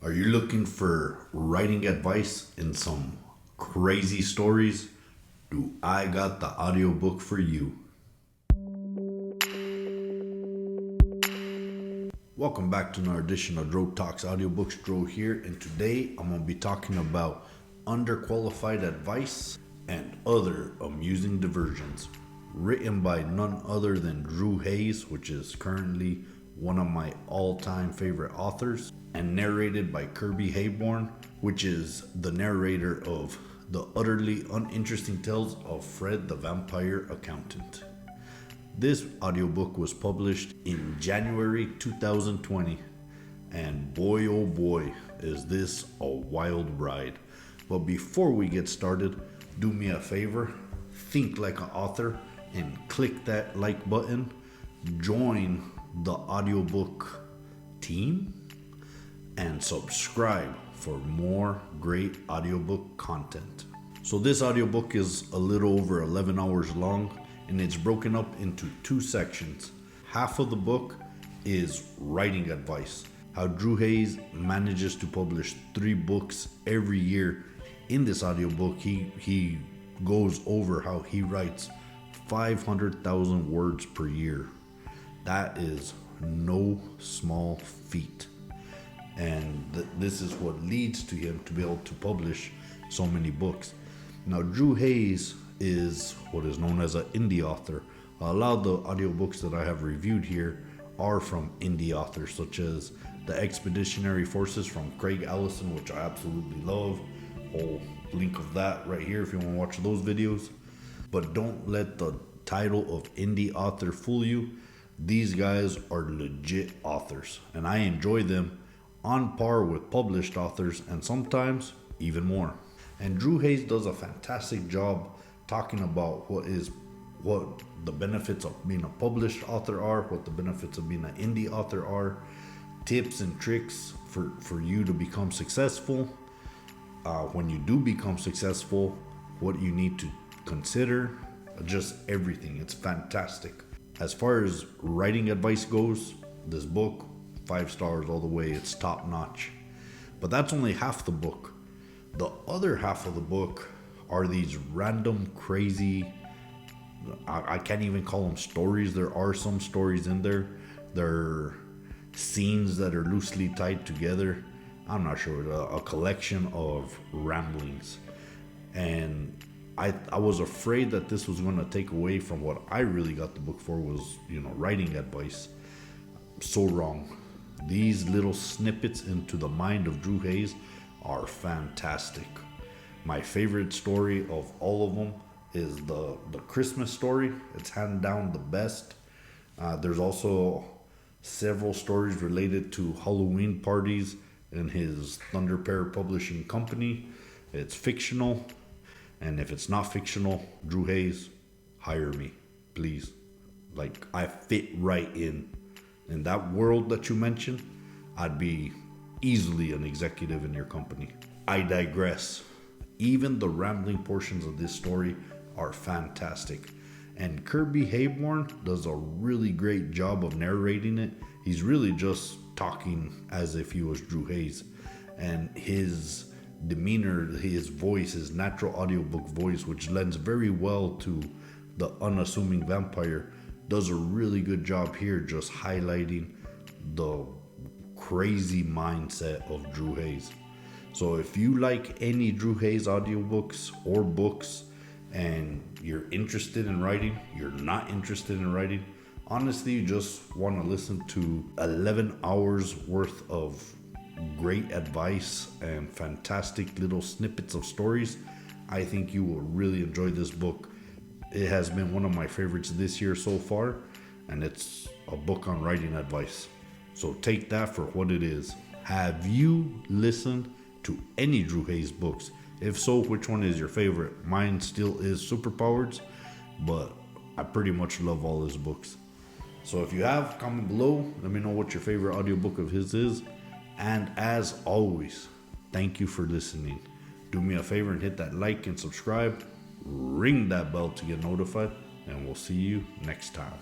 Are you looking for writing advice and some crazy stories? Do I got the audiobook for you? Welcome back to another edition of Drotalks Audiobooks. Dro here, and today I'm going to be talking about underqualified advice and other amusing diversions, written by none other than Drew Hayes, which is currently one of my all-time favorite authors, and narrated by Kirby Hayborn, which is the narrator of the utterly uninteresting tales of Fred the Vampire Accountant. This audiobook was published in January 2020, and boy oh boy is this a wild ride. But before we get started, do me a favor, think like an author and click that like button. Join the audiobook team and subscribe for more great audiobook content. So this audiobook is a little over 11 hours long, and it's broken up into two sections. Half of the book is writing advice, how Drew Hayes manages to publish 3 books every year. In this audiobook, he goes over how he writes 500,000 words per year. That is no small feat. And this is what leads to him to be able to publish so many books. Now, Drew Hayes is what is known as an indie author. A lot of the audiobooks that I have reviewed here are from indie authors, such as The Expeditionary Forces from Craig Allison, which I absolutely love. I'll link of that right here if you want to watch those videos. But don't let the title of indie author fool you. These guys are legit authors, and I enjoy them on par with published authors, and sometimes even more. And Drew Hayes does a fantastic job talking about what the benefits of being a published author are, what the benefits of being an indie author are, tips and tricks for you to become successful. When you do become successful, what you need to consider, just everything. It's fantastic. As far as writing advice goes, this book, 5 stars all the way. It's top notch. But that's only half the book. The other half of the book are these random crazy, I can't even call them stories. There are some stories in there. They're scenes that are loosely tied together. I'm not sure, a collection of ramblings. And I was afraid that this was going to take away from what I really got the book for, was, writing advice. So wrong. These little snippets into the mind of Drew Hayes are fantastic. My favorite story of all of them is the Christmas story. It's hands down the best. There's also several stories related to Halloween parties in his Thunder Pear Publishing Company. It's fictional, and if it's not fictional, Drew Hayes, hire me, please. Like, I fit right in that world that you mentioned. I'd be easily an executive in your company. I digress. Even the rambling portions of this story are fantastic. And Kirby Hayborn does a really great job of narrating it. He's really just talking as if he was Drew Hayes. And his demeanor, his voice, his natural audiobook voice, which lends very well to the unassuming vampire, does a really good job here just highlighting the crazy mindset of Drew Hayes. So if you like any Drew Hayes audiobooks or books and you're interested in writing, you're not interested in writing, honestly, you just want to listen to 11 hours worth of great advice and fantastic little snippets of stories, I think you will really enjoy this book. It has been one of my favorites this year so far, and it's a book on writing advice. So take that for what it is. Have you listened to any Drew Hayes books? If so, which one is your favorite? Mine still is Superpowers, but I pretty much love all his books. So if you have, comment below. Let me know what your favorite audiobook of his is. And as always, thank you for listening. Do me a favor and hit that like and subscribe. Ring that bell to get notified, and we'll see you next time.